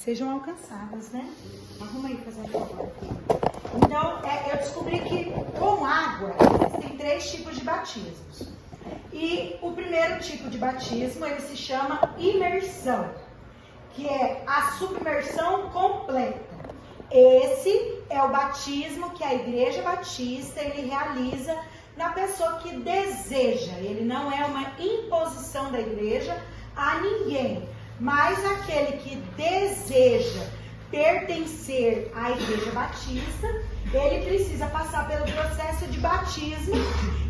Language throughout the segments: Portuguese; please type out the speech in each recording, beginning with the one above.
sejam alcançadas, né? Arruma aí, fazendo favor. Então, eu descobri que com água existem 3 tipos de batismos. E o primeiro tipo de batismo, ele se chama imersão, que é a submersão completa. Esse é o batismo que a Igreja Batista ele realiza na pessoa que deseja. Ele não é uma imposição da igreja a ninguém, mas aquele que deseja pertencer à Igreja Batista, ele precisa passar pelo processo de batismo,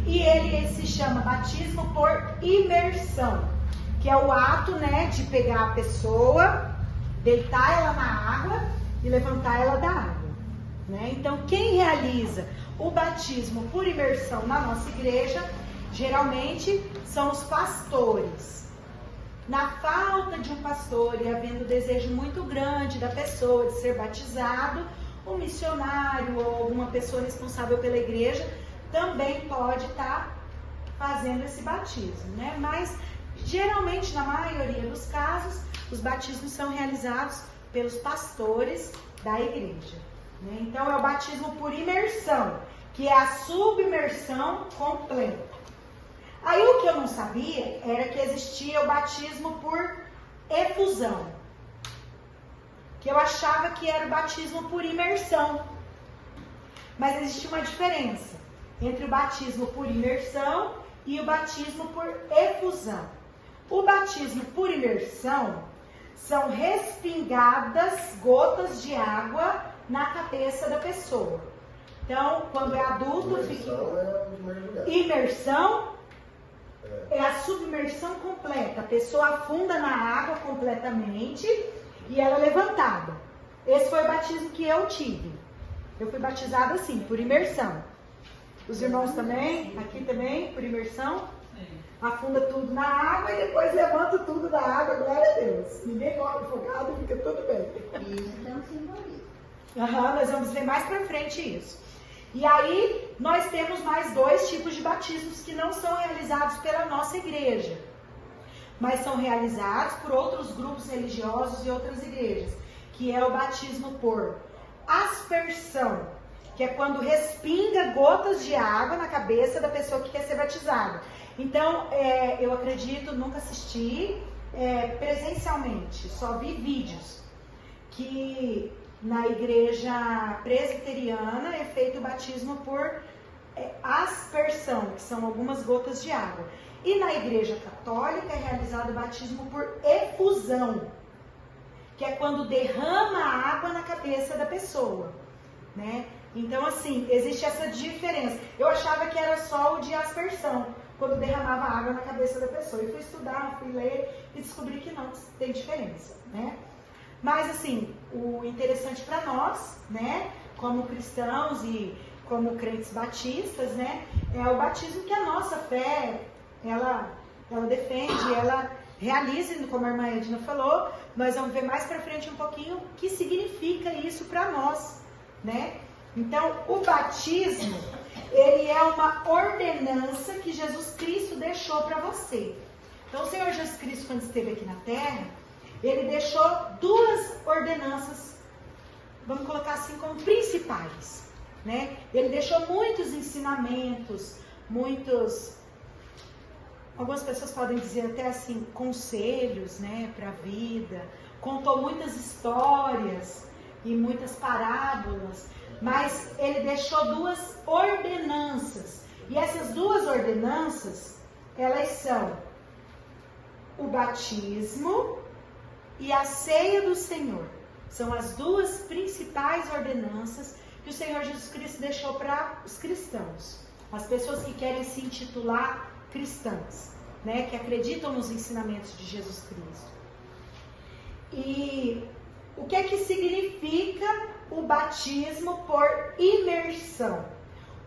e ele se chama batismo por imersão, que é o ato, né, de pegar a pessoa, deitar ela na água e levantar ela da água, né? Então, quem realiza o batismo por imersão na nossa igreja, geralmente são os pastores. Na falta de um pastor e havendo desejo muito grande da pessoa de ser batizado, um missionário ou alguma pessoa responsável pela igreja também pode estar fazendo esse batismo, né? Mas geralmente, na maioria dos casos, os batismos são realizados pelos pastores da igreja, né? Então é o batismo por imersão, que é a submersão completa. Aí o que eu não sabia era que existia o batismo por efusão, que eu achava que era o batismo por imersão. Mas existe uma diferença entre o batismo por imersão e o batismo por efusão. O batismo por imersão são respingadas gotas de água na cabeça da pessoa. Então, quando é adulto, imersão é a submersão completa. A pessoa afunda na água completamente e ela é levantada. Esse foi o batismo que eu tive. Eu fui batizada assim, por imersão. Os irmãos também, aqui também, por imersão. Afunda tudo na água e depois levanta tudo da água, glória a Deus. Ninguém morre afogado e fica tudo bem. Isso é um simbolismo. Nós vamos ver mais pra frente isso. E aí, nós temos mais 2 tipos de batismos que não são realizados pela nossa igreja, mas são realizados por outros grupos religiosos e outras igrejas, que é o batismo por aspersão, que é quando respinga gotas de água na cabeça da pessoa que quer ser batizada. Então, eu acredito, nunca assisti presencialmente, só vi vídeos, que na igreja presbiteriana é feito o batismo por aspersão, que são algumas gotas de água. E na igreja católica é realizado o batismo por efusão, que é quando derrama a água na cabeça da pessoa, né? Então, assim, existe essa diferença. Eu achava que era só o de aspersão, quando derramava água na cabeça da pessoa. E fui estudar, fui ler e descobri que não tem diferença, né? Mas, assim, o interessante para nós, né, como cristãos e como crentes batistas, né, é o batismo que a nossa fé, ela defende, ela realiza, como a irmã Edna falou. Nós vamos ver mais para frente um pouquinho o que significa isso para nós, né? Então, o batismo, ele é uma ordenança que Jesus Cristo deixou para você. Então, o Senhor Jesus Cristo, quando esteve aqui na terra, ele deixou 2 ordenanças, vamos colocar assim, como principais, né? Ele deixou muitos ensinamentos, algumas pessoas podem dizer até assim, conselhos, né, para a vida. Contou muitas histórias e muitas parábolas, mas ele deixou 2 ordenanças. E essas 2 ordenanças, elas são o batismo e a ceia do Senhor. São as 2 principais ordenanças que o Senhor Jesus Cristo deixou para os cristãos, as pessoas que querem se intitular cristãs, né, que acreditam nos ensinamentos de Jesus Cristo. E o que é que significa o batismo por imersão?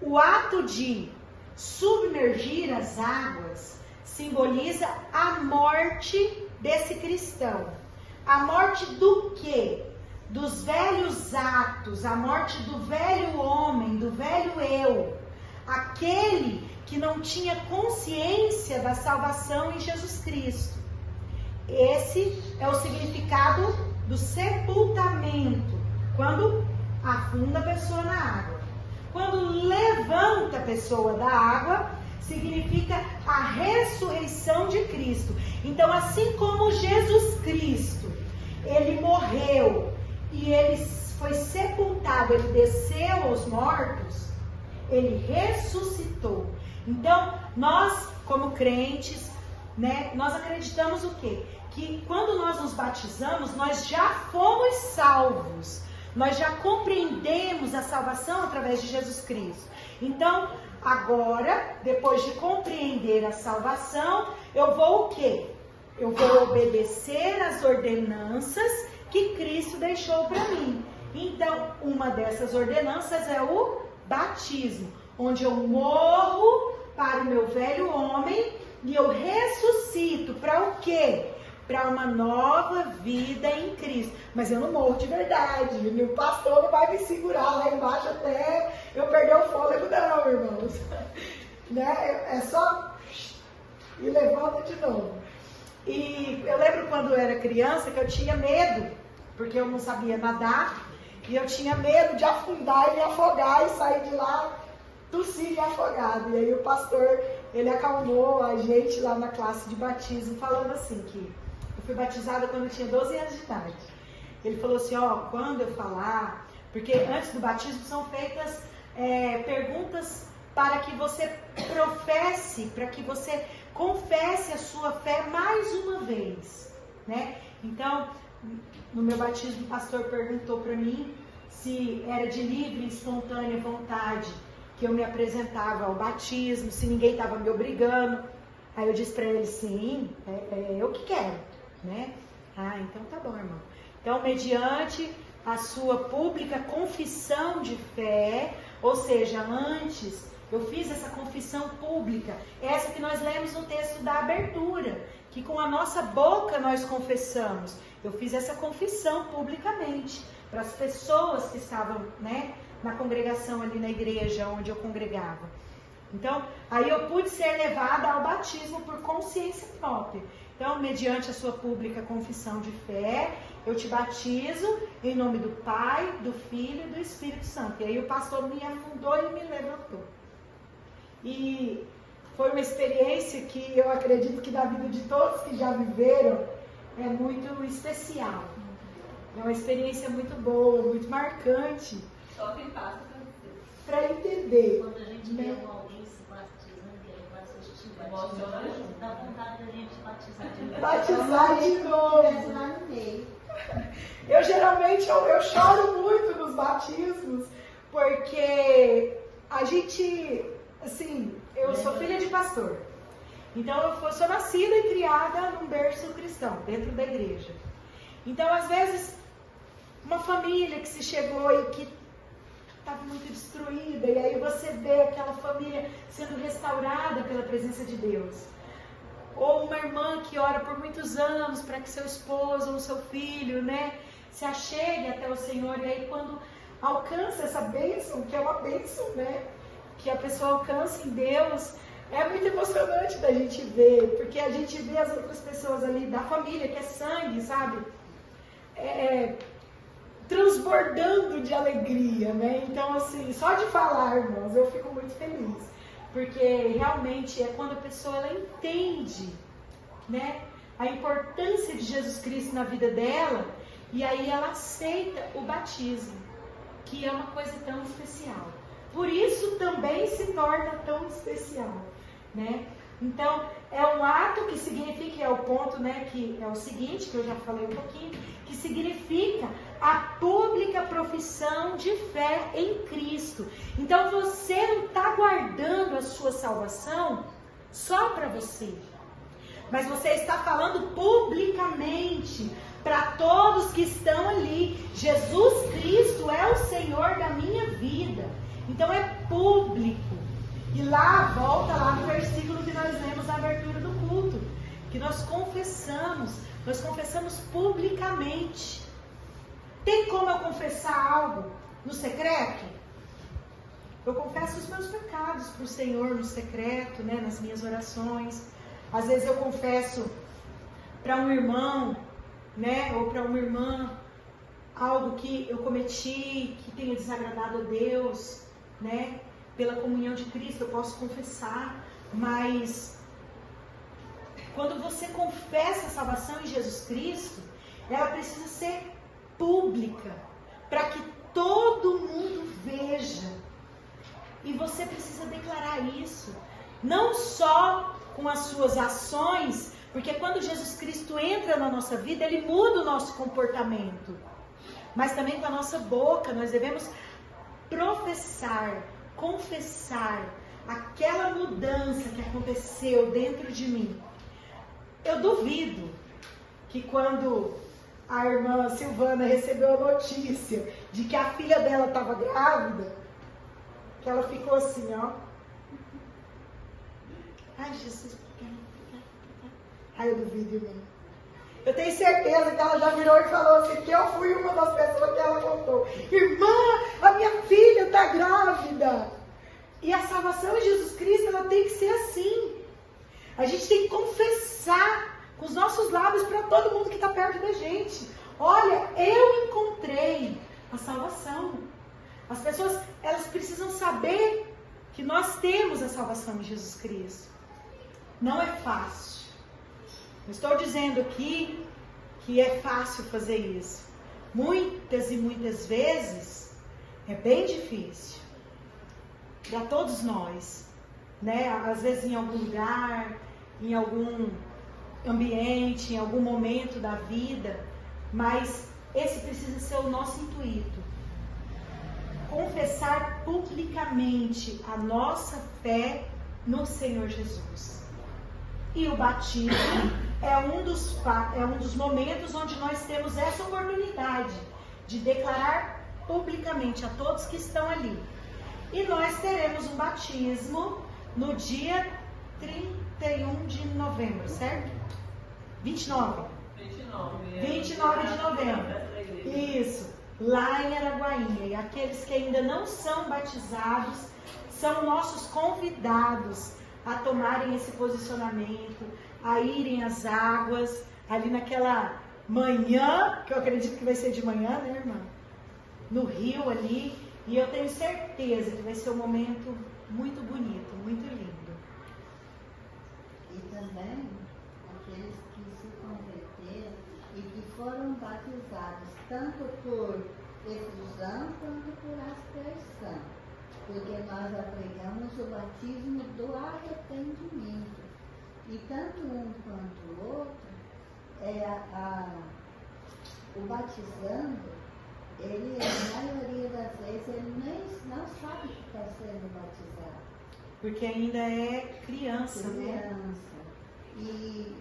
O ato de submergir as águas simboliza a morte desse cristão. A morte do quê? Dos velhos atos, a morte do velho homem, do velho eu. Aquele que não tinha consciência da salvação em Jesus Cristo. Esse é o significado do sepultamento, quando afunda a pessoa na água. Quando levanta a pessoa da água, significa a ressurreição de Cristo. Então, assim como Jesus Cristo, ele morreu e ele foi sepultado, ele desceu aos mortos, ele ressuscitou. Então, nós, como crentes, né, nós acreditamos o quê? Que quando nós nos batizamos, nós já fomos salvos. Nós já compreendemos a salvação através de Jesus Cristo. Então, agora, depois de compreender a salvação, eu vou o quê? Eu vou obedecer às ordenanças que Cristo deixou para mim. Então, uma dessas ordenanças é o batismo, onde eu morro para o meu velho homem e eu ressuscito para o quê? Para uma nova vida em Cristo. Mas eu não morro de verdade. O pastor não vai me segurar lá embaixo até eu perder o fôlego, não, irmãos. Né? É só e levanta de novo. E eu lembro quando eu era criança que eu tinha medo, porque eu não sabia nadar, e eu tinha medo de afundar e me afogar e sair de lá tossindo e afogado. E aí o pastor, ele acalmou a gente lá na classe de batismo, falando assim que eu fui batizada quando eu tinha 12 anos de idade. Ele falou assim, quando eu falar, porque antes do batismo são feitas perguntas para que você professe, para que você confesse a sua fé mais uma vez, né? Então, no meu batismo, o pastor perguntou para mim se era de livre e espontânea vontade que eu me apresentava ao batismo, se ninguém estava me obrigando. Aí eu disse para ele, sim, é eu que quero, né? Ah, então tá bom, irmão. Então, mediante a sua pública confissão de fé, ou seja, antes eu fiz essa confissão pública, essa que nós lemos no texto da abertura, que com a nossa boca nós confessamos. Eu fiz essa confissão publicamente para as pessoas que estavam, né, na congregação ali na igreja onde eu congregava. Então, aí eu pude ser levada ao batismo por consciência própria. Então, mediante a sua pública confissão de fé, eu te batizo em nome do Pai, do Filho e do Espírito Santo. E aí o pastor me afundou e me levantou. E foi uma experiência que eu acredito que na vida de todos que já viveram é muito especial. É uma experiência muito boa, muito marcante. Só quem passa para entender. Quando a gente vê alguém se batizando, que ele vai assistir, dá vontade da gente batizar de novo. Batizar de novo. Eu geralmente eu choro muito nos batismos, porque a gente, assim, eu sou filha de pastor. Então eu sou nascida e criada num berço cristão, dentro da igreja. Então, às vezes, uma família que se chegou e que estava muito destruída, e aí você vê aquela família sendo restaurada pela presença de Deus. Ou uma irmã que ora por muitos anos para que seu esposo ou seu filho, né, se achegue até o Senhor, e aí quando alcança essa bênção, que é uma bênção, né, que a pessoa alcança em Deus, é muito emocionante da gente ver, porque a gente vê as outras pessoas ali da família, que é sangue, sabe? Transbordando de alegria, né? Então, assim, só de falar, irmãos, eu fico muito feliz. Porque realmente é quando a pessoa ela entende, né, a importância de Jesus Cristo na vida dela, e aí ela aceita o batismo, que é uma coisa tão especial. Por isso também se torna tão especial, né? Então, é um ato que significa, é o ponto, né, que é o seguinte, que eu já falei um pouquinho, que significa a pública profissão de fé em Cristo. Então, você não está guardando a sua salvação só para você, mas você está falando publicamente para todos que estão ali. Jesus Cristo é o Senhor da minha vida. Então, é público. E lá, volta lá no versículo que nós lemos na abertura do culto, que nós confessamos publicamente. Tem como eu confessar algo no secreto? Eu confesso os meus pecados para o Senhor no secreto, né, nas minhas orações. Às vezes eu confesso para um irmão, né, ou para uma irmã, algo que eu cometi, que tenha desagradado a Deus, né? Pela comunhão de Cristo, eu posso confessar, mas quando você confessa a salvação em Jesus Cristo, ela precisa ser pública, para que todo mundo veja. E você precisa declarar isso, não só com as suas ações, porque quando Jesus Cristo entra na nossa vida, Ele muda o nosso comportamento, mas também com a nossa boca. Nós devemos professar, confessar aquela mudança que aconteceu dentro de mim. Eu duvido que quando a irmã Silvana recebeu a notícia de que a filha dela estava grávida, que ela ficou assim, ó. Ai, Jesus. Ai, eu duvido, irmã. Eu tenho certeza que ela já virou e falou assim, que eu fui uma das pessoas que ela contou. Irmã, a minha filha está grávida. E a salvação em Jesus Cristo, ela tem que ser assim. A gente tem que confessar com os nossos lábios para todo mundo que está perto da gente. Olha, eu encontrei a salvação. As pessoas, elas precisam saber que nós temos a salvação em Jesus Cristo. Não é fácil. Não estou dizendo aqui que é fácil fazer isso. Muitas e muitas vezes é bem difícil. Para todos nós, né? Às vezes em algum lugar, em algum ambiente, em algum momento da vida, mas esse precisa ser o nosso intuito. Confessar publicamente a nossa fé no Senhor Jesus. E o batismo é um dos momentos onde nós temos essa oportunidade de declarar publicamente a todos que estão ali. E nós teremos um batismo no dia 31 de novembro, certo? 29 de novembro. Isso, lá em Araguainha. E aqueles que ainda não são batizados são nossos convidados a tomarem esse posicionamento, a irem às águas, ali naquela manhã, que eu acredito que vai ser de manhã, né, irmã? No rio ali. E eu tenho certeza que vai ser um momento muito bonito, muito lindo. E também aqueles que se converteram e que foram batizados tanto por efusão quanto por aspersão, porque nós apregamos o batismo do arrependimento. E tanto um quanto o outro, o batizando, ele, na maioria das vezes, ele nem não sabe que está sendo batizado. Porque ainda é criança, né? E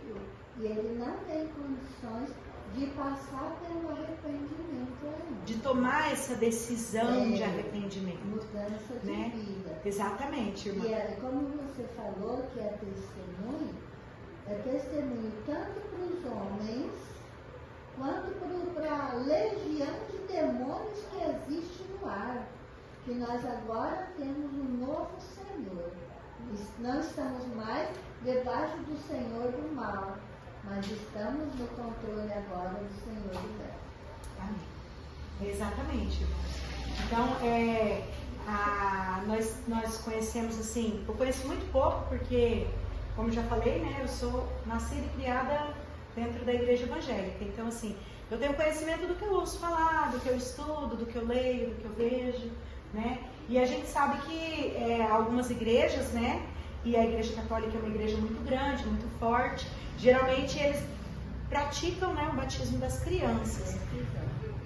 ele não tem condições de passar pelo arrependimento ainda. De tomar essa decisão de arrependimento. Mudança de vida. Exatamente, irmã. E como você falou que é testemunho tanto para os homens, quanto para a legião de demônios que existe no ar. Que nós agora temos um novo Senhor. Não estamos mais debaixo do Senhor do mal, mas estamos no controle agora do Senhor do bem. Amém. Exatamente, irmãos. Então, nós conhecemos assim, eu conheço muito pouco porque, como já falei, né, eu sou nascida e criada dentro da igreja evangélica. Então, assim, eu tenho conhecimento do que eu ouço falar, do que eu estudo, do que eu leio, do que eu vejo, né? E a gente sabe que algumas igrejas, né, e a igreja católica é uma igreja muito grande, muito forte, geralmente eles praticam, né, o batismo das crianças,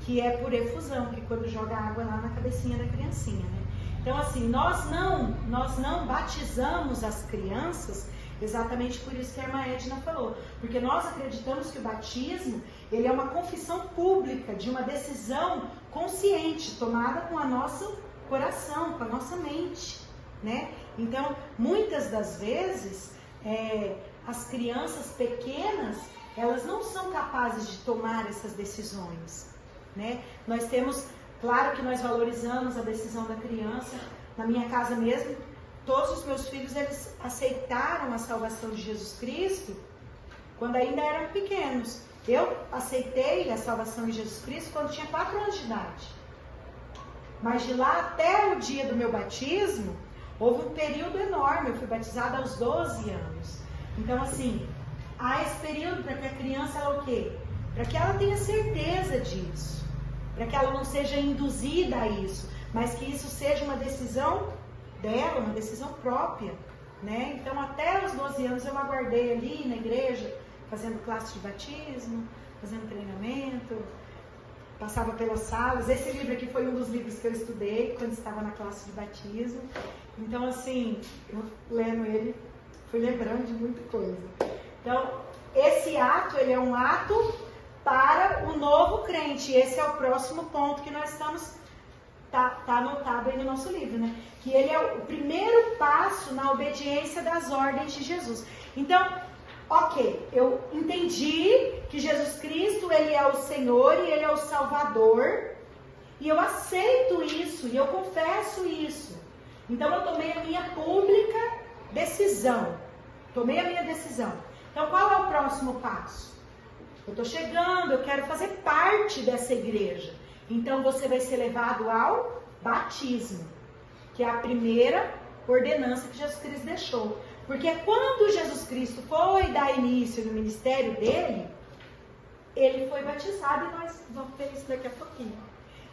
que é por efusão, que quando joga água lá na cabecinha da criancinha, né? Então, assim, nós não batizamos as crianças exatamente por isso que a irmã Edna falou, porque nós acreditamos que o batismo, ele é uma confissão pública de uma decisão consciente, tomada com o nosso coração, com a nossa mente, né? Então, muitas das vezes, as crianças pequenas, elas não são capazes de tomar essas decisões, né? Nós temos, claro que nós valorizamos a decisão da criança. Na minha casa mesmo, todos os meus filhos, eles aceitaram a salvação de Jesus Cristo quando ainda eram pequenos. Eu aceitei a salvação em Jesus Cristo quando tinha 4 anos de idade. Mas de lá até o dia do meu batismo, houve um período enorme. Eu fui batizada aos 12 anos. Então, assim, há esse período para que a criança, ela o quê? Para que ela tenha certeza disso. Para que ela não seja induzida a isso. Mas que isso seja uma decisão dela, uma decisão própria, né? Então, até os 12 anos eu aguardei ali na igreja, fazendo classe de batismo, fazendo treinamento, passava pelas salas. Esse livro aqui foi um dos livros que eu estudei quando estava na classe de batismo. Então, assim, eu lendo ele, fui lembrando de muita coisa. Então, esse ato, ele é um ato para o novo crente. Esse é o próximo ponto que nós estamos... Tá anotado aí no nosso livro, né? Que ele é o primeiro passo na obediência das ordens de Jesus. Então, ok, eu entendi que Jesus Cristo, ele é o Senhor e ele é o Salvador. E eu aceito isso e eu confesso isso. Então, eu tomei a minha pública decisão. Tomei a minha decisão. Então, qual é o próximo passo? Eu estou chegando, eu quero fazer parte dessa igreja. Então, você vai ser levado ao batismo, que é a primeira ordenança que Jesus Cristo deixou. Porque quando Jesus Cristo foi dar início no ministério dele, ele foi batizado, e nós vamos ver isso daqui a pouquinho.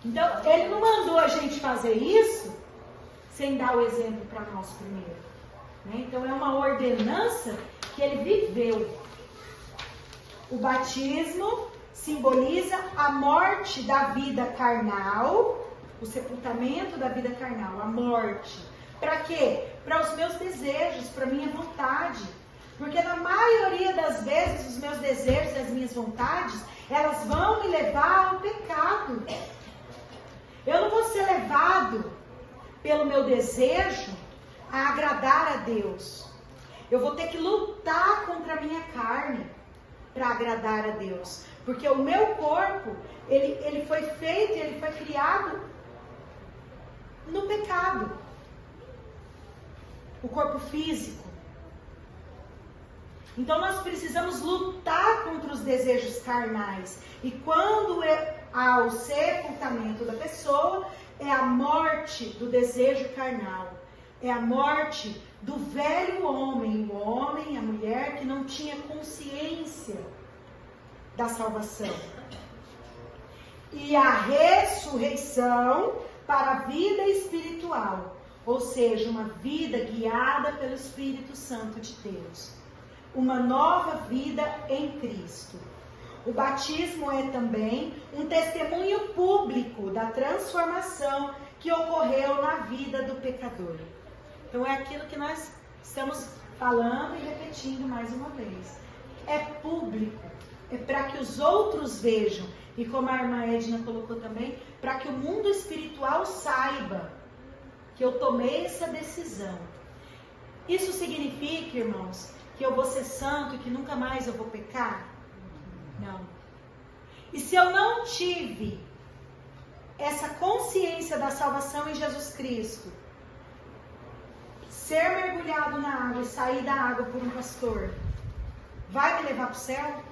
Então, ele não mandou a gente fazer isso sem dar o exemplo para nós primeiro, né? Então, é uma ordenança que ele viveu. O batismo simboliza a morte da vida carnal, o sepultamento da vida carnal, a morte. Para quê? Para os meus desejos, para a minha vontade. Porque na maioria das vezes, os meus desejos e as minhas vontades, elas vão me levar ao pecado. Eu não vou ser levado pelo meu desejo a agradar a Deus. Eu vou ter que lutar contra a minha carne para agradar a Deus. Porque o meu corpo, ele foi feito, ele foi criado no pecado. O corpo físico. Então nós precisamos lutar contra os desejos carnais. E quando há o sepultamento da pessoa, é a morte do desejo carnal. É a morte do velho homem, o homem, a mulher que não tinha consciência da salvação. E a ressurreição para a vida espiritual, ou seja, uma vida guiada pelo Espírito Santo de Deus. Uma nova vida em Cristo. O batismo é também um testemunho público da transformação que ocorreu na vida do pecador. Então é aquilo que nós estamos falando e repetindo mais uma vez. É público. É para que os outros vejam, e como a irmã Edna colocou também, para que o mundo espiritual saiba que eu tomei essa decisão. Isso significa, irmãos, que eu vou ser santo e que nunca mais eu vou pecar? Não. E se eu não tive essa consciência da salvação em Jesus Cristo, ser mergulhado na água e sair da água por um pastor, vai me levar para o céu?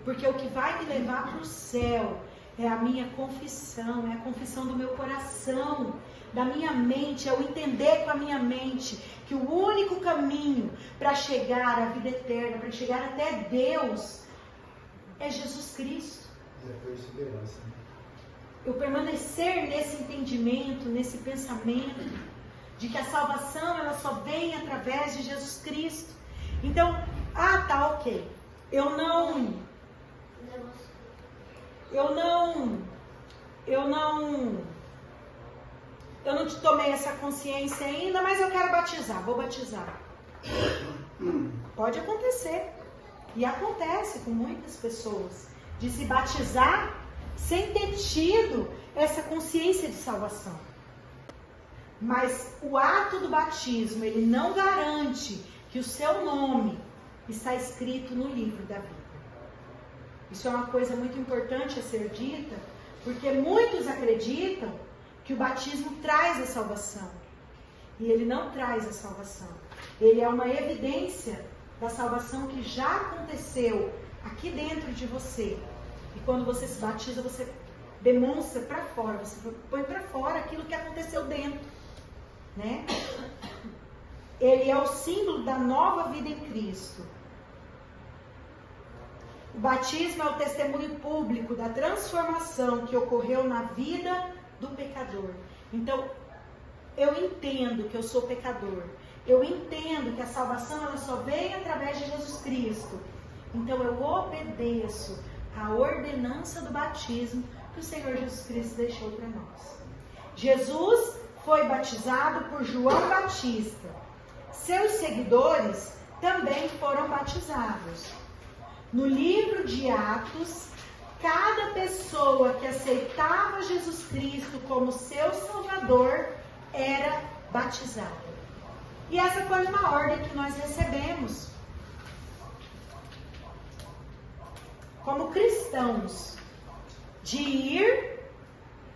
Porque o que vai me levar para o céu é a minha confissão, é a confissão do meu coração, da minha mente, é o entender com a minha mente que o único caminho para chegar à vida eterna, para chegar até Deus, é Jesus Cristo. É perseverança. Eu permanecer nesse entendimento, nesse pensamento, de que a salvação ela só vem através de Jesus Cristo. Então, tá ok, eu não te tomei essa consciência ainda, mas eu quero batizar, vou batizar. Pode acontecer, e acontece com muitas pessoas, de se batizar sem ter tido essa consciência de salvação. Mas o ato do batismo, ele não garante que o seu nome está escrito no livro da vida. Isso é uma coisa muito importante a ser dita, porque muitos acreditam que o batismo traz a salvação. E ele não traz a salvação. Ele é uma evidência da salvação que já aconteceu aqui dentro de você. E quando você se batiza, você demonstra para fora, você põe para fora aquilo que aconteceu dentro, né? Ele é o símbolo da nova vida em Cristo. O batismo é o testemunho público da transformação que ocorreu na vida do pecador. Então, eu entendo que eu sou pecador. Eu entendo que a salvação ela só vem através de Jesus Cristo. Então, eu obedeço a ordenança do batismo que o Senhor Jesus Cristo deixou para nós. Jesus foi batizado por João Batista. Seus seguidores também foram batizados. No livro de Atos, cada pessoa que aceitava Jesus Cristo como seu Salvador era batizada. E essa foi uma ordem que nós recebemos como cristãos, de ir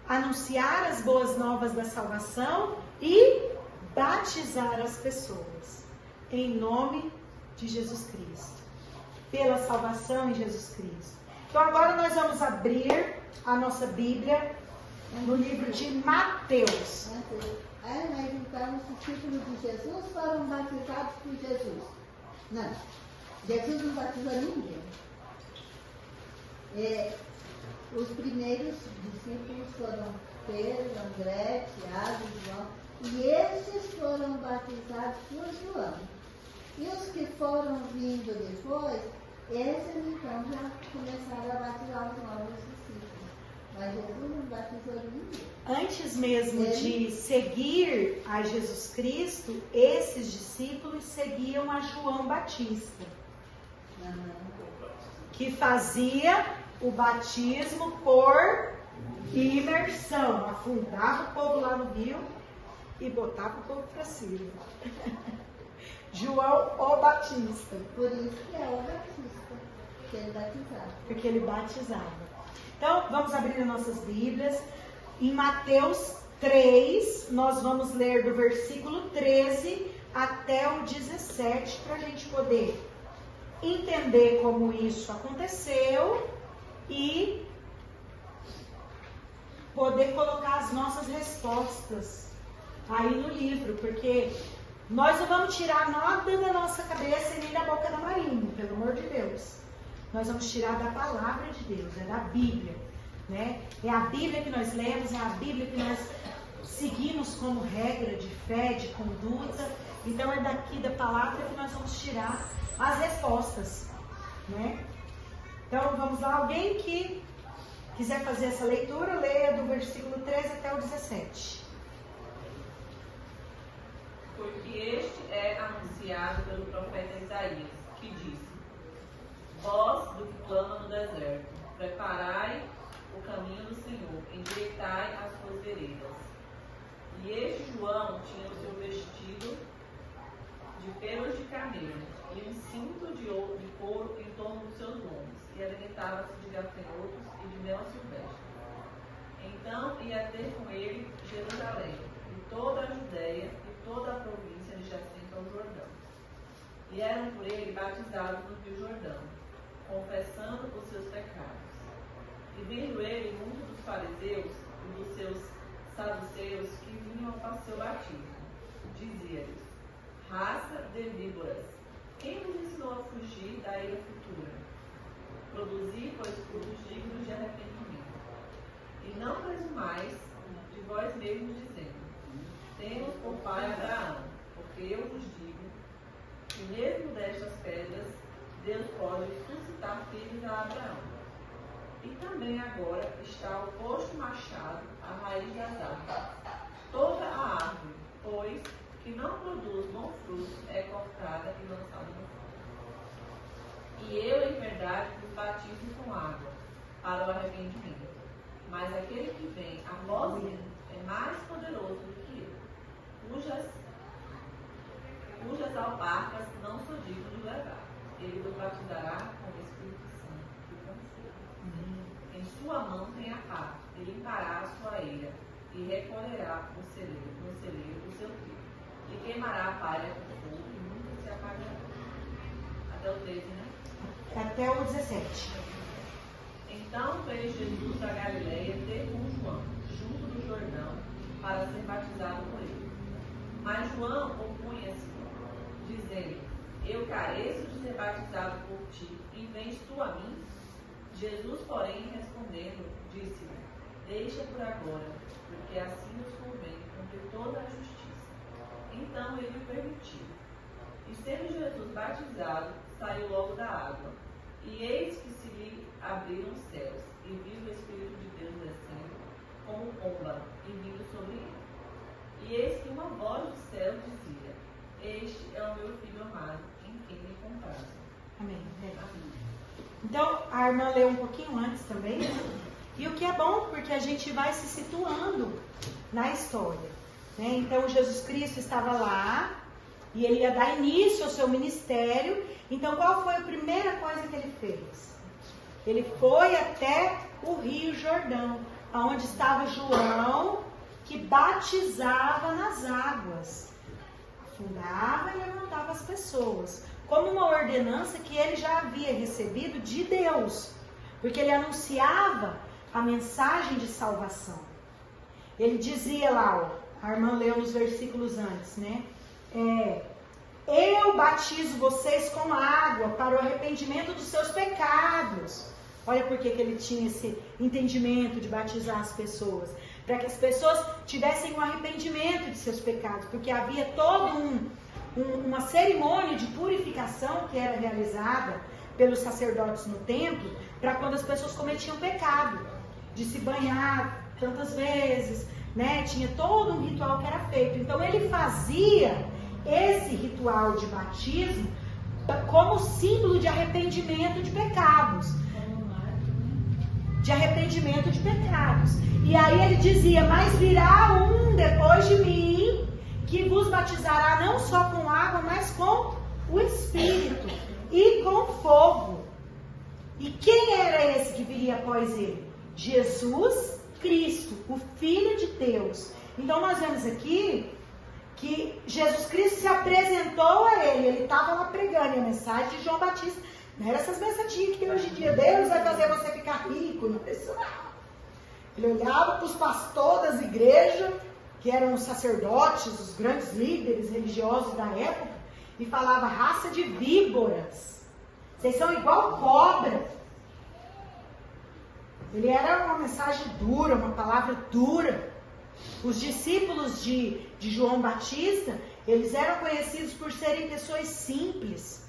anunciar as boas novas da salvação e batizar as pessoas em nome de Jesus Cristo, pela salvação em Jesus Cristo. Então agora nós vamos abrir a nossa Bíblia no livro de Mateus. Mas então os discípulos de Jesus foram batizados por Jesus. Não, Jesus não batizou ninguém. Os primeiros discípulos foram Pedro, André, Tiago, João, e esses foram batizados por João. E os que foram vindo depois, esses então já começaram a batizar os novos discípulos. Mas Jesus não batizou ninguém. Antes mesmo de seguir a Jesus Cristo, esses discípulos seguiam a João Batista, que fazia o batismo por imersão. Afundava o povo lá no rio e botava o povo para cima. João o Batista. Por isso que é o Batista, que ele batizava. Porque ele batizava. Então, vamos abrir as nossas Bíblias. Em Mateus 3, nós vamos ler do versículo 13 até o 17, para a gente poder entender como isso aconteceu e poder colocar as nossas respostas aí no livro, porque nós não vamos tirar nada da nossa cabeça e nem da boca da Marina, pelo amor de Deus. Nós vamos tirar da palavra de Deus, é da Bíblia, né? É a Bíblia que nós lemos, é a Bíblia que nós seguimos como regra de fé, de conduta. Então é daqui da palavra que nós vamos tirar as respostas, né? Então vamos lá, alguém que quiser fazer essa leitura, leia do versículo 13 até o 17. Porque este é anunciado pelo profeta Isaías, que disse: Voz do que clama no deserto, preparai o caminho do Senhor, endireitai as suas veredas. E este João tinha o seu vestido de pelos de camelo e um cinto de couro em torno dos seus lombos, e alimentava-se de gafanhotos e de mel silvestre. Então ia ter com ele Jerusalém, e toda a Judéia, e toda a província de Jacente ao Jordão. E eram por ele batizados no Rio Jordão, confessando os seus pecados. E vendo ele muitos dos fariseus e dos seus saduceus que vinham ao seu batismo, dizia-lhes: Raça de víboras, quem vos ensinou a fugir da ira futura? Produzi, pois, frutos dignos de arrependimento. E não presumais de vós mesmos, dizendo: Temos por pai Abraão, porque eu vos digo que mesmo destas pedras Deus pode suscitar filhos a Abraão. E também agora está o posto machado à raiz das árvores. Toda a árvore, pois, que não produz bom fruto, é cortada e lançada no fogo. E eu, em verdade, vos batizo com água, para o arrependimento. Mas aquele que vem após mim é mais poderoso do que eu, cujas alparcas não sou digno de levar. Ele vos batizará com o Espírito Santo e com fogo. Em sua mão tem a pá, e limpará a sua eira, e recolherá no celeiro o seu trigo, e queimará a palha com fogo, e nunca se apagará. Até o 13, né? Até o 17. Então veio Jesus da Galileia ter com João, junto do Jordão, para ser batizado por ele. Mas João opunha-se, dizendo: Eu careço de ser batizado por ti, e vens tu a mim? Jesus, porém, respondendo, disse-lhe: Deixa por agora, porque assim nos convém cumprir toda a justiça. Então ele o permitiu. E sendo Jesus batizado, saiu logo da água. E eis que se lhe abriram os céus, e viu o Espírito de Deus descendo, como pomba, e vindo sobre ele. E eis que uma voz do céu dizia: Este é o meu filho amado, em quem me comprazo. Amém. Amém. Então, a irmã leu um pouquinho antes também. E o que é bom, porque a gente vai se situando na história, né? Então, Jesus Cristo estava lá, e ele ia dar início ao seu ministério. Então, qual foi a primeira coisa que ele fez? Ele foi até o Rio Jordão, onde estava João, que batizava nas águas, afundava e levantava as pessoas, como uma ordenança que ele já havia recebido de Deus, porque ele anunciava a mensagem de salvação. Ele dizia lá, ó, a irmã leu nos versículos antes, né? Eu batizo vocês com água para o arrependimento dos seus pecados. Olha por que ele tinha esse entendimento de batizar as pessoas. Para que as pessoas tivessem um arrependimento de seus pecados. Porque havia toda uma cerimônia de purificação que era realizada pelos sacerdotes no templo, para quando as pessoas cometiam pecado. De se banhar tantas vezes, né? Tinha todo um ritual que era feito. Então ele fazia esse ritual de batismo como símbolo de arrependimento de pecados. De arrependimento de pecados. E aí ele dizia: mas virá um depois de mim, que vos batizará não só com água, mas com o Espírito e com fogo. E quem era esse que viria após ele? Jesus Cristo, o Filho de Deus. Então nós vemos aqui que Jesus Cristo se apresentou a ele estava lá pregando, e a mensagem de João Batista não era essas mensagens que tem hoje em dia: Deus vai fazer você ficar rico, não precisa não. Ele olhava para os pastores das igrejas, que eram os sacerdotes, os grandes líderes religiosos da época, e falava: raça de víboras, vocês são igual cobra. Ele era uma mensagem dura, uma palavra dura. Os discípulos de João Batista, eles eram conhecidos por serem pessoas simples.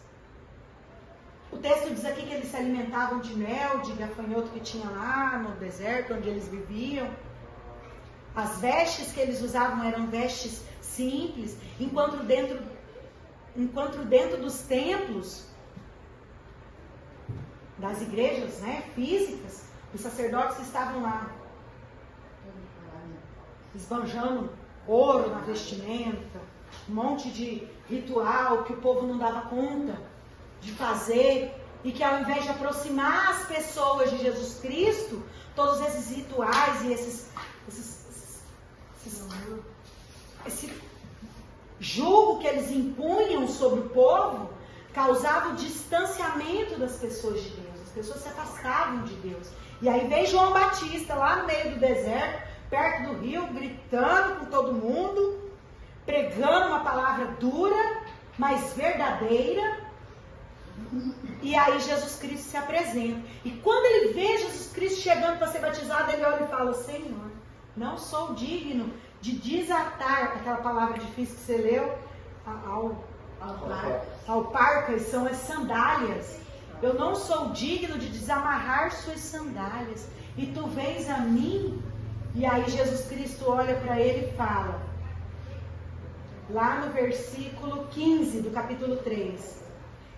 O texto diz aqui que eles se alimentavam de mel, de gafanhoto que tinha lá no deserto, onde eles viviam. As vestes que eles usavam eram vestes simples, enquanto dentro dos templos, das igrejas, né, físicas, os sacerdotes estavam lá, esbanjando ouro na vestimenta, um monte de ritual que o povo não dava conta de fazer, e que ao invés de aproximar as pessoas de Jesus Cristo, todos esses rituais e esse jugo que eles impunham sobre o povo, causava o distanciamento das pessoas de Deus. As pessoas se afastavam de Deus. E aí veio João Batista lá no meio do deserto, perto do rio, gritando com todo mundo, pregando uma palavra dura, mas verdadeira. E aí Jesus Cristo se apresenta. E quando ele vê Jesus Cristo chegando para ser batizado, ele olha e fala: Senhor, não sou digno de desatar, aquela palavra difícil que você leu, alparcas, são as sandálias. Eu não sou digno de desamarrar suas sandálias. E tu vens a mim? E aí Jesus Cristo olha para ele e fala, lá no versículo 15 do capítulo 3.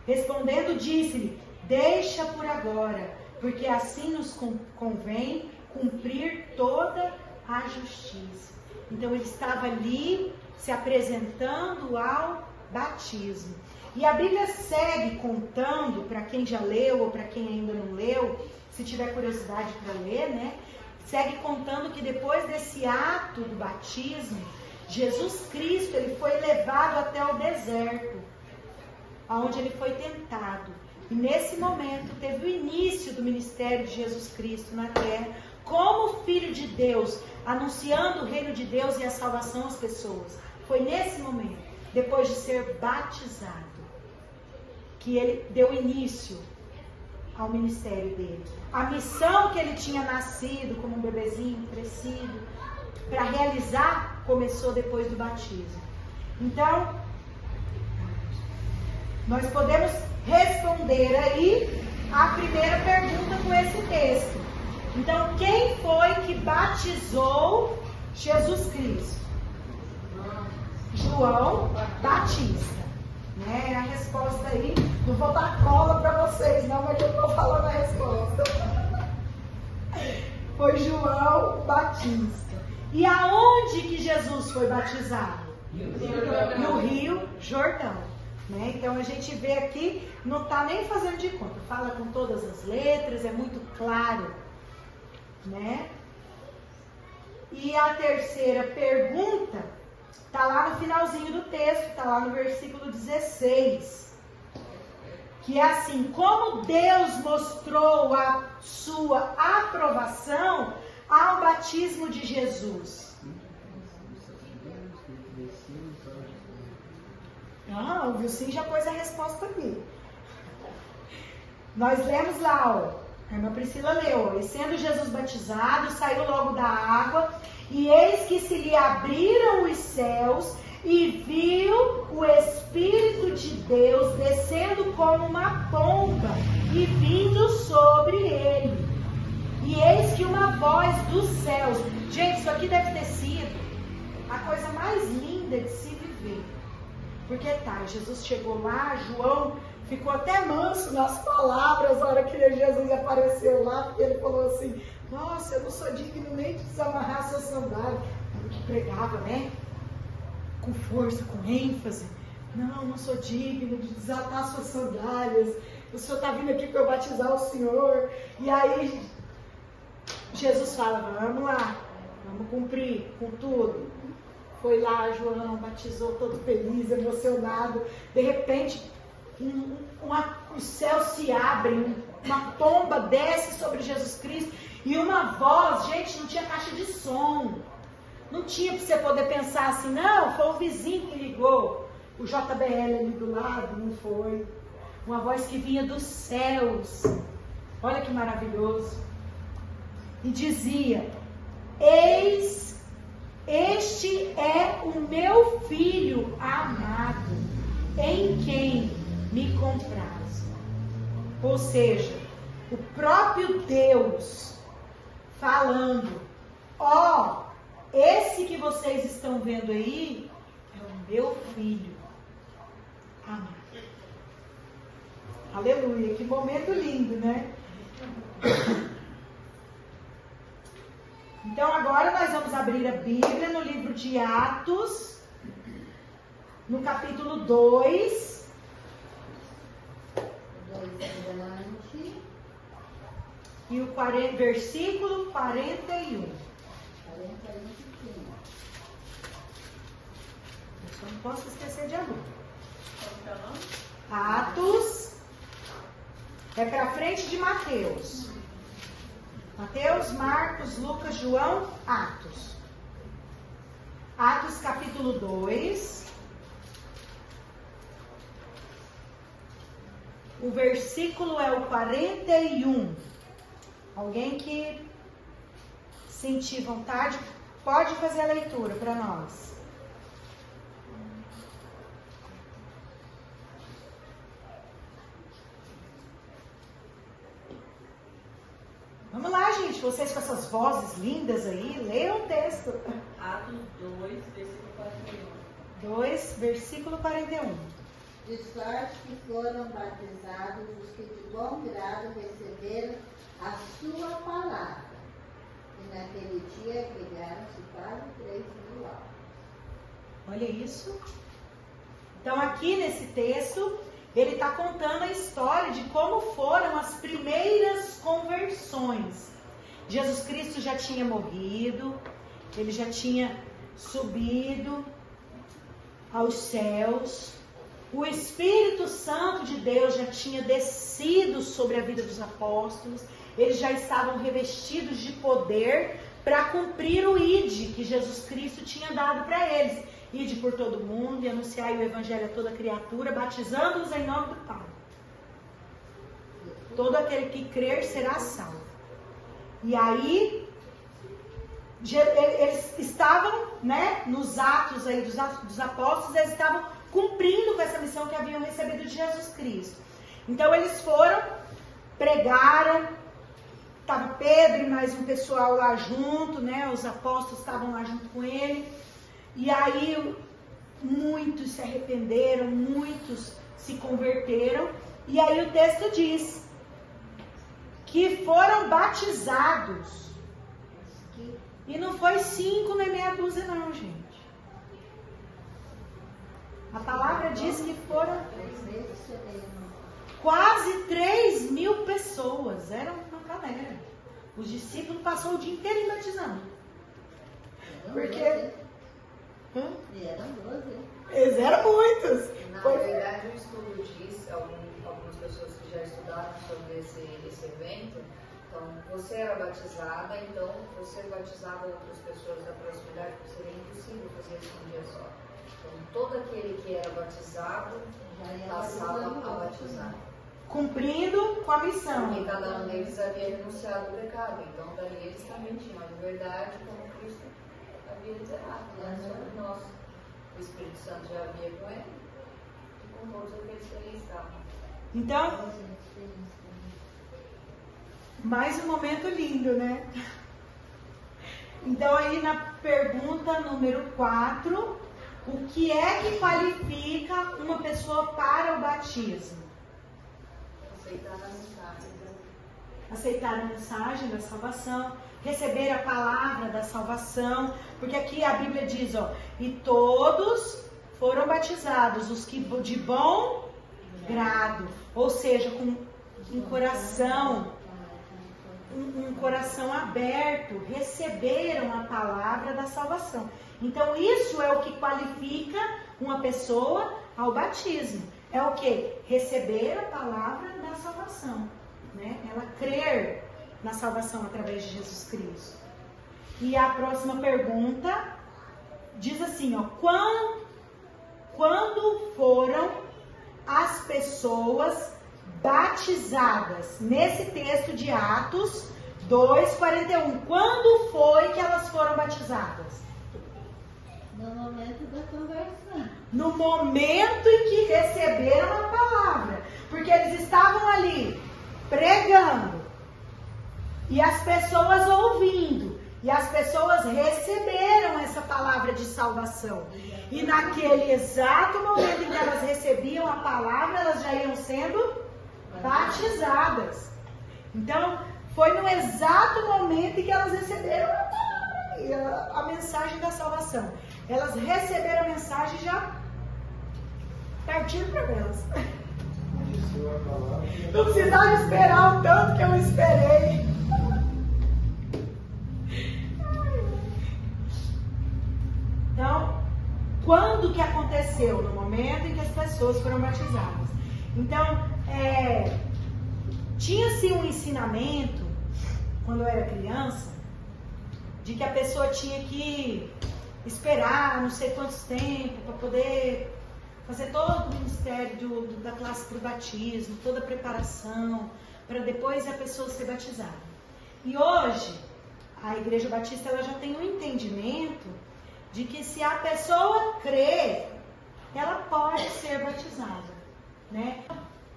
Respondendo, disse-lhe: deixa por agora, porque assim nos convém cumprir toda a justiça. Então ele estava ali se apresentando ao batismo. E a Bíblia segue contando, para quem já leu ou para quem ainda não leu, se tiver curiosidade para ler, né? Segue contando que depois desse ato do batismo, Jesus Cristo ele foi levado até o deserto. onde ele foi tentado. E nesse momento teve o início do ministério de Jesus Cristo na terra, como Filho de Deus, anunciando o reino de Deus e a salvação às pessoas. Foi nesse momento, depois de ser batizado, que ele deu início ao ministério dele. A missão que ele tinha nascido como um bebezinho, crescido, para realizar, começou depois do batismo. Então, nós podemos responder aí a primeira pergunta com esse texto. Então, quem foi que batizou Jesus Cristo? João Batista. Né? A resposta aí, não vou dar cola para vocês, não, mas eu estou falando a resposta. Foi João Batista. E aonde que Jesus foi batizado? No Rio Jordão. Né? Então a gente vê aqui, não está nem fazendo de conta, fala com todas as letras, é muito claro. Né? E a terceira pergunta está lá no finalzinho do texto, está lá no versículo 16. Que é assim: como Deus mostrou a sua aprovação ao batismo de Jesus? Ah, o Vilsim já pôs a resposta aqui. Nós lemos lá, ó, a irmã Priscila leu: e sendo Jesus batizado, saiu logo da água, e eis que se lhe abriram os céus, e viu o Espírito de Deus descendo como uma pomba e vindo sobre ele. E eis que uma voz dos céus... Gente, isso aqui deve ter sido a coisa mais linda de se viver. Porque tá, Jesus chegou lá, João ficou até manso nas palavras na hora que Jesus apareceu lá, porque ele falou assim: nossa, eu não sou digno nem de desamarrar sua sandália. Ele que pregava, né? Com força, com ênfase. Não sou digno de desatar suas sandálias. O Senhor está vindo aqui para eu batizar o Senhor. E aí Jesus fala: vamos lá, vamos cumprir com tudo. Foi lá, João batizou todo feliz, emocionado. De repente, os céus se abrem, uma pomba desce sobre Jesus Cristo e uma voz, gente, não tinha caixa de som. Não tinha para você poder pensar assim: não, foi o vizinho que ligou. O JBL ali do lado, não foi. Uma voz que vinha dos céus. Olha que maravilhoso. E dizia: eis, este é o meu filho amado, em quem me comprazo. Ou seja, o próprio Deus falando: ó, esse que vocês estão vendo aí é o meu filho amado. Aleluia, que momento lindo, né? Então agora nós vamos abrir a Bíblia no livro de Atos, no capítulo 2. E o versículo 41. Eu só não posso esquecer de aluno. Atos é para frente de Mateus. Mateus, Marcos, Lucas, João, Atos. Atos capítulo 2. O versículo é o 41. Alguém que sentir vontade pode fazer a leitura para nós. Vamos lá, gente, vocês com essas vozes lindas aí, leiam o texto. Atos 2, versículo 41. 2, versículo 41. De sorte que foram batizados os que de bom grado receberam a sua palavra. E naquele dia agregaram-se quase 3.000 almas. Olha isso. Então aqui nesse texto, ele está contando a história de como foram as primeiras conversões. Jesus Cristo já tinha morrido, ele já tinha subido aos céus. O Espírito Santo de Deus já tinha descido sobre a vida dos apóstolos. Eles já estavam revestidos de poder para cumprir o ID que Jesus Cristo tinha dado para eles. Ide por todo mundo e anunciai o Evangelho a toda criatura, batizando-os em nome do Pai. Todo aquele que crer será salvo. E aí, eles estavam, né, nos atos aí dos apóstolos, eles estavam cumprindo com essa missão que haviam recebido de Jesus Cristo. Então eles foram, pregaram, estava Pedro e mais um pessoal lá junto, né, os apóstolos estavam lá junto com ele. E aí muitos se arrependeram, muitos se converteram. E aí o texto diz que foram batizados. E não foi 5 nem meia dúzia não, gente. A palavra diz que foram quase 3.000 pessoas. Era uma galera. Os discípulos passaram o dia inteiro batizando. Porque... eles eram muitos. Na verdade, o estudo diz, algumas pessoas que já estudaram sobre esse evento, então você era batizada, então você batizava outras pessoas da proximidade, porque seria impossível fazer isso um dia só. Então todo aquele que era batizado passava a batizar. Cumprindo com a missão. Porque cada um deles havia renunciado ao pecado, então dali eles também tinham a liberdade como Cristo havia liberado, né, sobre nós. O Espírito Santo já havia com ele e com todos aqueles que ali estavam. Então, mais um momento lindo, né? Então aí na pergunta número 4, o que é que qualifica uma pessoa para o batismo? Aceitar a mensagem. Aceitar a mensagem da salvação, receber a palavra da salvação, porque aqui a Bíblia diz, ó, e todos foram batizados, os que de bom grado, ou seja, com um coração aberto, receberam a palavra da salvação. Então isso é o que qualifica uma pessoa ao batismo. É o que? Receber a palavra da salvação, né? Ela crer na salvação através de Jesus Cristo. E a próxima pergunta diz assim, ó, quando foram as pessoas batizadas? Nesse texto de Atos 2:41, quando foi que elas foram batizadas? No momento da conversão. No momento em que receberam a palavra. Porque eles estavam ali pregando. E as pessoas ouvindo. E as pessoas receberam essa palavra de salvação. E naquele exato momento em que elas recebiam a palavra, elas já iam sendo batizadas. Então, foi no exato momento em que elas receberam a mensagem da salvação. Elas receberam a mensagem e já partiram para elas. Não precisava esperar o tanto que eu esperei. Então, quando que aconteceu? No momento em que as pessoas foram batizadas. Então, tinha-se um ensinamento, quando eu era criança, de que a pessoa tinha que esperar não sei quantos tempos para poder fazer todo o ministério da classe para o batismo, toda a preparação, para depois a pessoa ser batizada. E hoje, a Igreja Batista ela já tem um entendimento de que se a pessoa crer, ela pode ser batizada, né?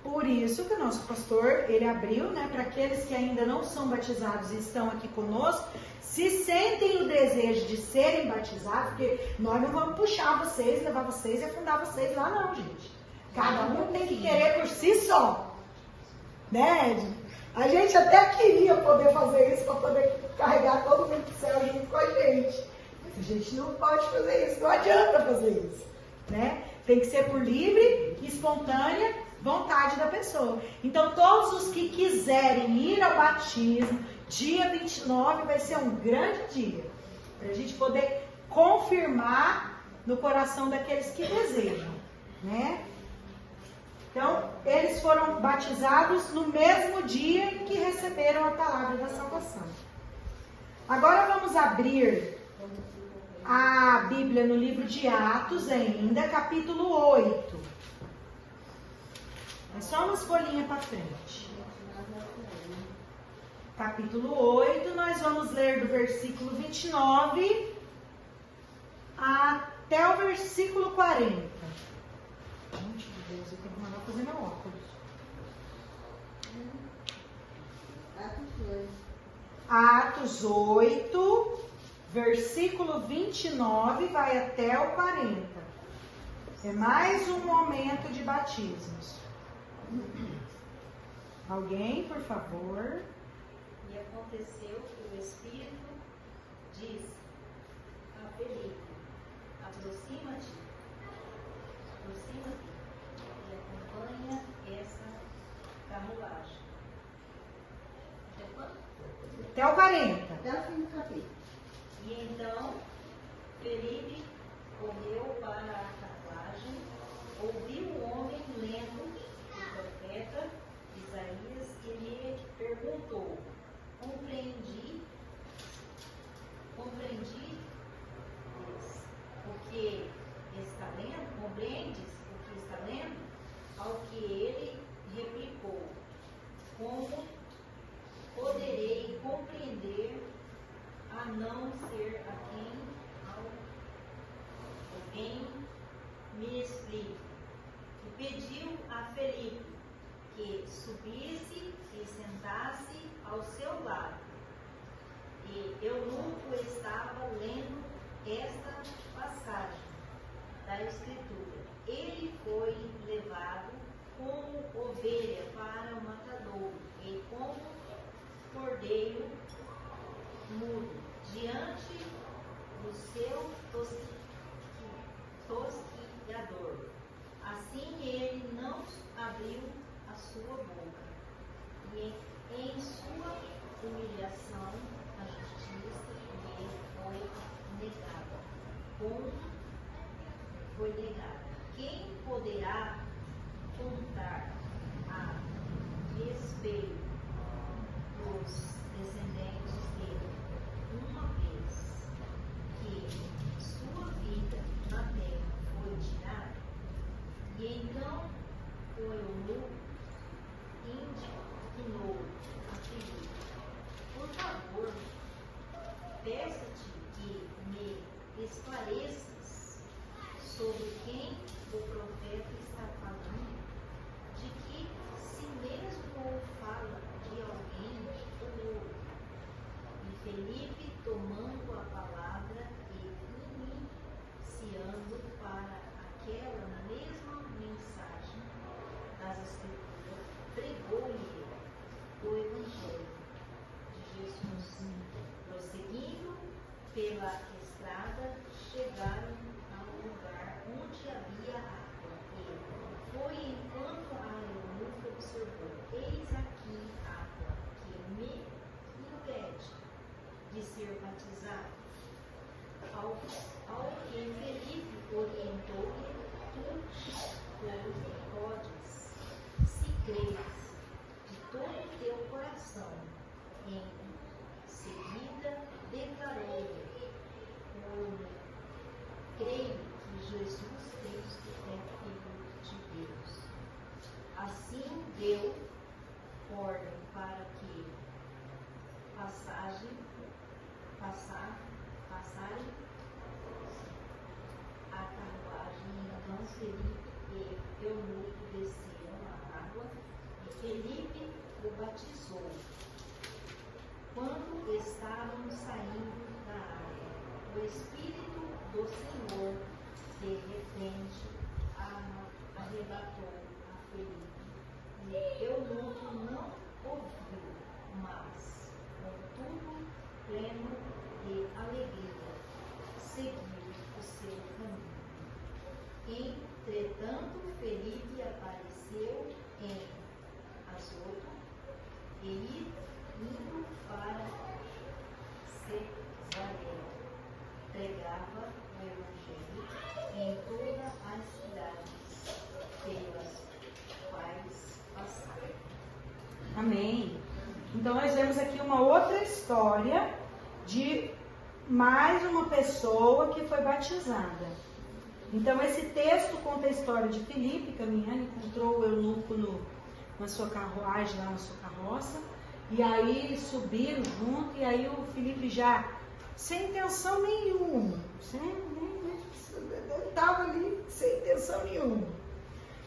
Por isso que o nosso pastor, ele abriu, né, para aqueles que ainda não são batizados e estão aqui conosco, se sentem o desejo de serem batizados, porque nós não vamos puxar vocês, levar vocês e afundar vocês lá não, gente. Cada um tem que querer por si só, né, Ed? A gente até queria poder fazer isso, para poder carregar todo mundo pro céu junto com a gente. Mas a gente não pode fazer isso, não adianta fazer isso, né? Tem que ser por livre e espontânea vontade da pessoa. Então, todos os que quiserem ir ao batismo, dia 29 vai ser um grande dia, para a gente poder confirmar no coração daqueles que desejam, né? Então, eles foram batizados no mesmo dia em que receberam a palavra da salvação. Agora vamos abrir a Bíblia no livro de Atos ainda, capítulo 8. É só umas folhinhas para frente. Capítulo 8, nós vamos ler do versículo 29 até o versículo 40. Gente de Deus, eu tenho que mandar fazer meu óculos. Atos 8, versículo 29 vai até o 40. É mais um momento de batismos. Alguém, por favor? E aconteceu que o Espírito disse a Felipe: aproxima-te e acompanha essa carruagem. Até quando? Até o 40. Até o fim do capítulo. E então Felipe correu para a carruagem, ouviu o homem lendo o profeta Isaías e lhe perguntou: Compreendi o que está lendo? Compreendes o que está lendo? Ao que ele replicou: Como poderei compreender a não ser alguém me explique? E pediu a Felipe que subisse e sentasse ao seu lado. E Eunuco estava lendo esta passagem da Escritura. Ele foi levado como ovelha para o matadouro e como cordeiro mudo diante do seu tosquiador. Assim ele não abriu a sua boca. E em sua humilhação a justiça lhe foi negada. Como foi negada? Quem poderá contar a respeito dos descendentes dele, uma vez que sua vida na terra foi tirada? E então o eunuco indignou a Filipe: por favor, peço-te que me esclareças sobre quem o profeta está falando, de que se mesmo fala de alguém ou outro. E Felipe, tomando a palavra e iniciando para aquela mesma mensagem das Escrituras, pregou-lhe o Evangelho de Jesus. Prosseguindo pela estrada, chegaram ao lugar onde havia água. E foi enquanto a eunuco observou: eis aqui água que me impede de ser batizado. Ao que Felipe orientou-lhe: tu podes, se creres de todo o teu coração. Em seguida declarou-lhe: creio que Jesus Cristo é Filho de Deus. Assim deu ordem para que passarem a carruagem. Então Felipe e eunuco desceram a água e Felipe o batizou. Quando estavam saindo da água, o Espírito do Senhor de repente arrebatou a Felipe. E eunuco não ouviu, mas, contudo, pleno de alegria, seguiu o seu caminho. Entretanto, Felipe apareceu em Azoto e, indo para Cesareia, pregava o Evangelho em todas as cidades pelas Amém. Então nós vemos aqui uma outra história de mais uma pessoa que foi batizada. Então esse texto conta a história de Filipe caminhando, encontrou o eunuco na sua carruagem, lá na sua carroça, e aí eles subiram junto, e aí o Filipe já, sem intenção nenhuma, ele estava ali sem intenção nenhuma,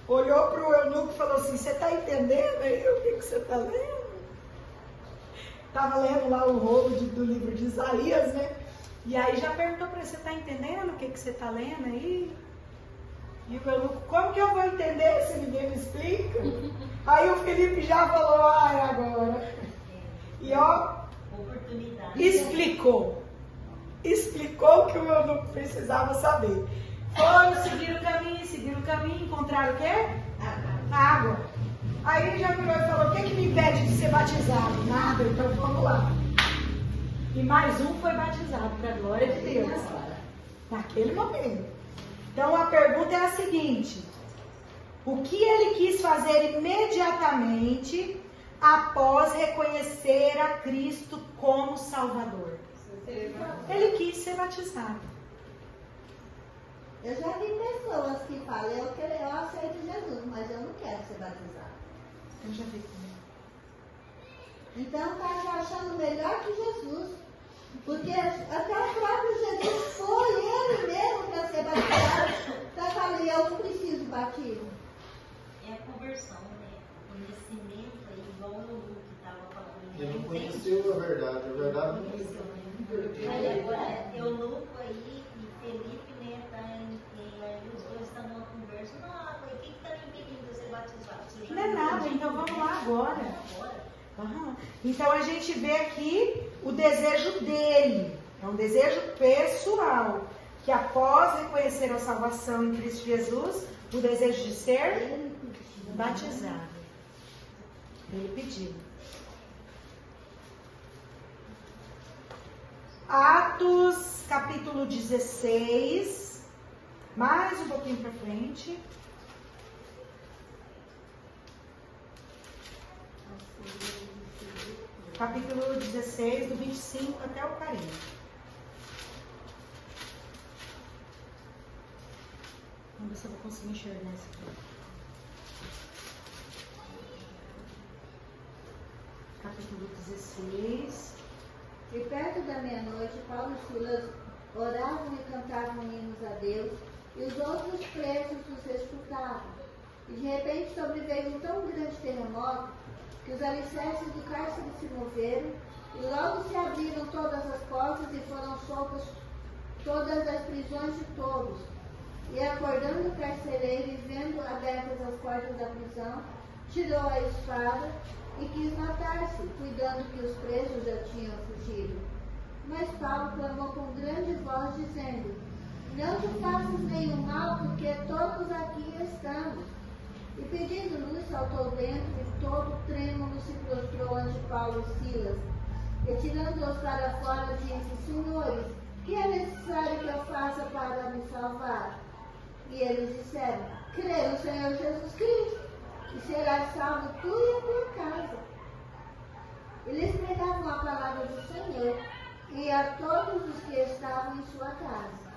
olhou para o eunuco e falou assim: você está entendendo aí o que você está lendo? Estava lendo lá o rolo do livro de Isaías, né? E aí já perguntou para ele: você está entendendo o que você está lendo aí? E o eunuco: como que eu vou entender se ninguém me explica? Aí o Filipe já falou: ah, é agora. E ó, explicou o que o eunuco precisava saber. Foram, seguiram o caminho, encontraram o quê? Água. Aí ele já virou e falou: o que me impede de ser batizado? Nada, então vamos lá. E mais um foi batizado, para a glória de Deus, naquele momento. Então a pergunta é a seguinte: o que ele quis fazer imediatamente após reconhecer a Cristo como Salvador? Ele quis ser batizado. Eu já vi pessoas que falam: eu aceito Jesus, mas eu não quero ser batizado. Eu já vi também. Então está se achando melhor que Jesus. Porque até o próprio Jesus foi ele mesmo para ser batizado. Então eu falei: eu não preciso de batismo. É a conversão, né? O conhecimento aí, igual o Lu que estava falando. Ele não conheceu a verdade não conheceu. Aí agora, eunuco aí e Felipe, né, os dois estão numa conversa. Não, o que está me impedindo de ser batizado? Não é nada, então vamos lá agora. Uhum. Então a gente vê aqui o desejo dele, é um desejo pessoal, que após reconhecer a salvação em Cristo Jesus, o desejo de ser batizado. Ele pediu. Atos, capítulo 16, mais um pouquinho para frente. Capítulo 16, do 25 até o 40. Vamos ver se eu vou conseguir enxergar isso aqui. Capítulo 16. E perto da meia-noite, Paulo e Silas oravam e cantavam hinos a Deus, e os outros presos os escutavam. E de repente sobreveio um tão grande terremoto que os alicerces do cárcere se moveram, e logo se abriram todas as portas e foram soltas todas as prisões de todos. E acordando o carcereiro e vendo abertas as portas da prisão, tirou a espada e quis matar-se, cuidando que os presos já tinham fugido. Mas Paulo clamou com grande voz, dizendo: não te faças nenhum mal, porque todos aqui estamos. E pedindo luz, saltou dentro e todo trêmulo se prostrou ante Paulo e Silas. E tirando-os para fora, disse: senhores, que é necessário que eu faça para me salvar? E eles disseram: crê no Senhor Jesus Cristo, e serás salvo tu e a tua casa. Eles pregavam a palavra do Senhor e a todos os que estavam em sua casa.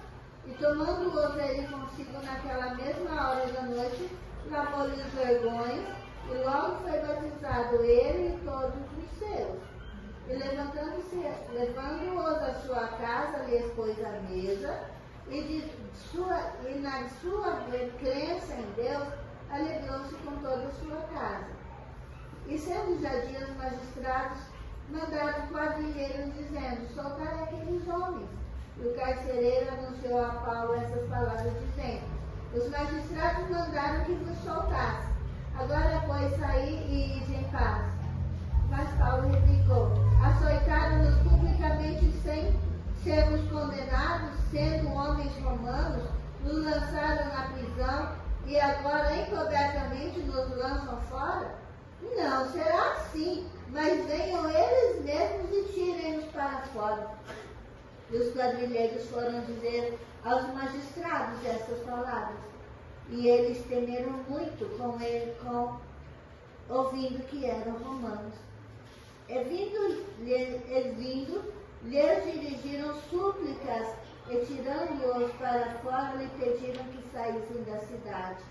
E tomando-os ele consigo naquela mesma hora da noite, lavou-lhe os vergões, e logo foi batizado ele e todos os seus. E levando-os à sua casa, lhes pôs a mesa, e na sua crença em Deus, alegrou-se com toda a sua casa. E sendo já dias, os magistrados mandaram quadrilheiros, dizendo: soltai aqueles homens. E o carcereiro anunciou a Paulo essas palavras, dizendo: os magistrados mandaram que vos soltasse. Agora, pois, saí e ide em paz. Mas Paulo replicou: açoitaram-nos publicamente sem sermos condenados, sendo homens romanos, nos lançaram na prisão e agora encobertamente nos lançam fora? Não, será assim, mas venham eles mesmos e tirem-nos para fora. E os quadrilheiros foram dizer aos magistrados essas palavras. E eles temeram muito com ouvindo que eram romanos. E vindo, lhes dirigiram súplicas e, tirando-os para fora, lhe pediram que saíssem da cidade.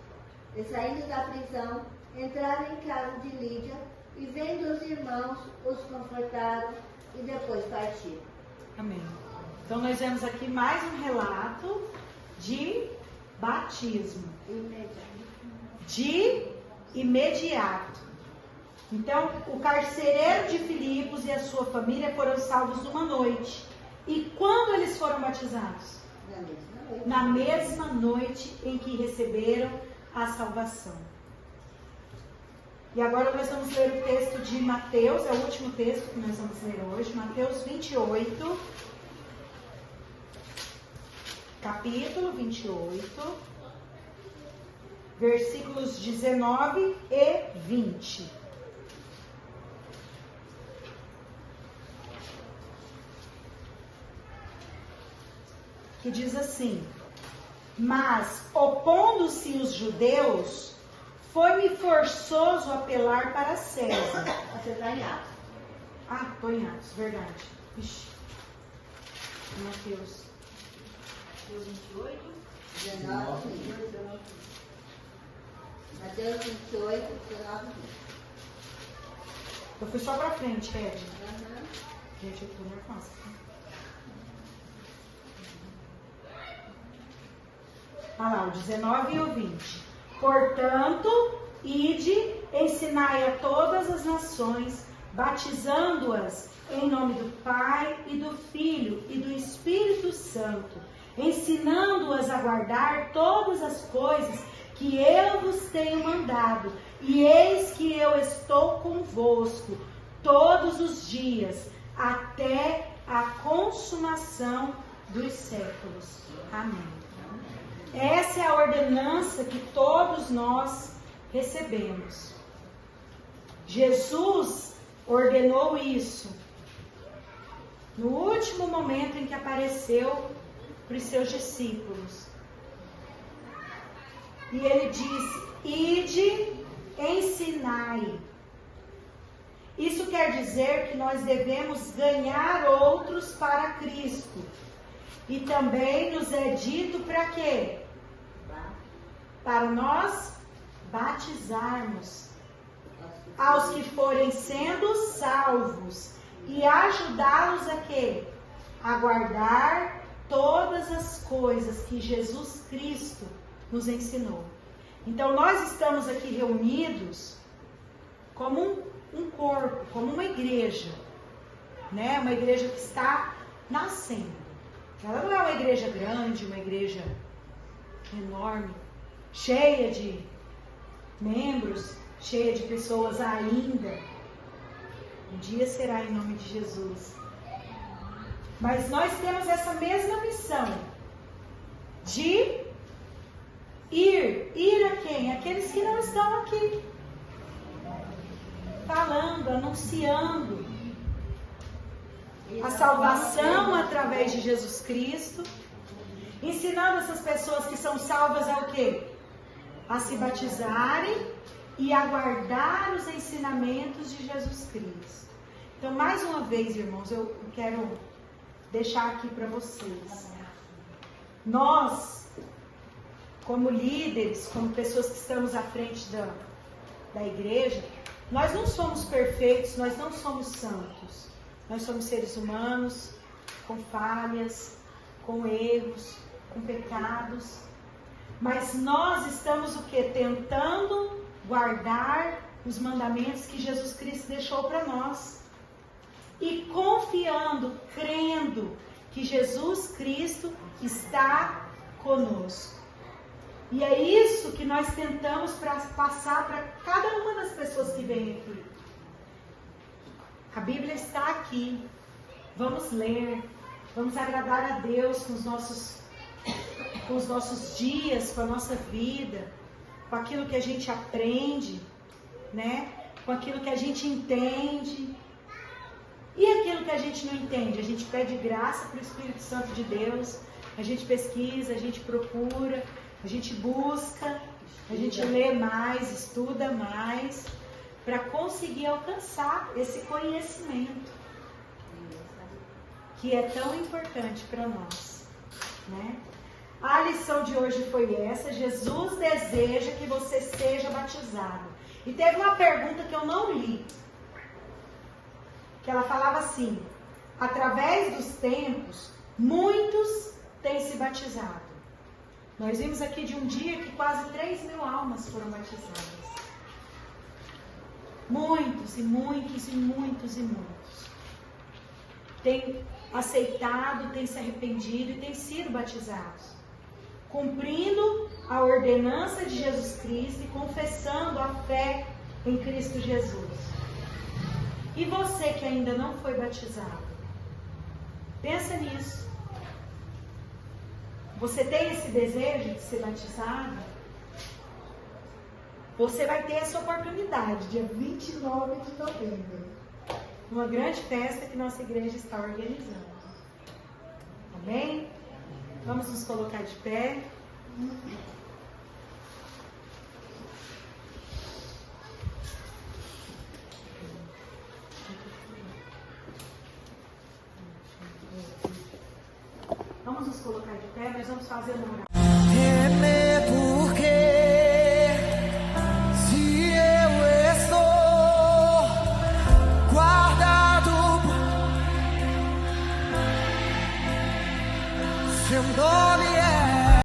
E, saindo da prisão, entraram em casa de Lídia e, vendo os irmãos, os confortaram e depois partiram. Amém. Então nós vemos aqui mais um relato de batismo. De imediato. Então, o carcereiro de Filipos e a sua família foram salvos numa noite. E quando eles foram batizados? Na mesma noite em que receberam a salvação. E agora nós vamos ler o texto de Mateus, é o último texto que nós vamos ler hoje, Mateus 28, capítulo 28, versículos 19 e 20. Que diz assim: mas, opondo-se os judeus, foi-me forçoso apelar para César. Você está em Atos. Ah, estou em Atos, verdade. Ixi. Mateus 28. 19, 20. Mateus 28, 19, 20. Eu fui só para frente, Ed. Uhum. Gente, eu estou nervosa. Olha lá, o 19 e o 20. Portanto, ide, ensinai a todas as nações, batizando-as em nome do Pai e do Filho e do Espírito Santo, ensinando-as a guardar todas as coisas que eu vos tenho mandado. E eis que eu estou convosco todos os dias, até a consumação dos séculos. Amém. Essa é a ordenança que todos nós recebemos. Jesus ordenou isso no último momento em que apareceu para os seus discípulos. E ele disse: ide, ensinai. Isso quer dizer que nós devemos ganhar outros para Cristo. E também nos é dito para quê? Para nós batizarmos aos que forem sendo salvos e ajudá-los a quê? A guardar todas as coisas que Jesus Cristo nos ensinou. Então nós estamos aqui reunidos como um corpo, como uma igreja, né? Uma igreja que está nascendo. Ela não é uma igreja grande, uma igreja enorme, cheia de membros, cheia de pessoas ainda. Um dia será em nome de Jesus. Mas nós temos essa mesma missão de ir a quem? Aqueles que não estão aqui. Falando, anunciando a salvação através de Jesus Cristo, ensinando essas pessoas que são salvas ao quê? A se batizarem e a guardar os ensinamentos de Jesus Cristo. Então, mais uma vez, irmãos, eu quero deixar aqui para vocês. Nós, como líderes, como pessoas que estamos à frente da igreja, nós não somos perfeitos, nós não somos santos. Nós somos seres humanos, com falhas, com erros, com pecados. Mas nós estamos o quê? Tentando guardar os mandamentos que Jesus Cristo deixou para nós. E confiando, crendo que Jesus Cristo está conosco. E é isso que nós tentamos passar para cada uma das pessoas que vem aqui. A Bíblia está aqui. Vamos ler. Vamos agradar a Deus com os nossos dias, com a nossa vida, com aquilo que a gente aprende, né? Com aquilo que a gente entende. E aquilo que a gente não entende? A gente pede graça para o Espírito Santo de Deus. A gente pesquisa, a gente procura, a gente busca, a gente lê mais, estuda mais, para conseguir alcançar esse conhecimento que é tão importante para nós, né? A lição de hoje foi essa: Jesus deseja que você seja batizado. E teve uma pergunta que eu não li, que ela falava assim: através dos tempos, muitos têm se batizado. Nós vimos aqui de um dia que quase 3.000 almas foram batizadas. Muitos e muitos e muitos e muitos têm aceitado, têm se arrependido e têm sido batizados, cumprindo a ordenança de Jesus Cristo e confessando a fé em Cristo Jesus. E você que ainda não foi batizado, pensa nisso. Você tem esse desejo de ser batizado? Você vai ter essa oportunidade, dia 29 de novembro, uma grande festa que nossa igreja está organizando. Amém? Vamos nos colocar de pé. Vamos nos colocar de pé, nós vamos fazer uma oração. Porque se eu estou guardado, sendo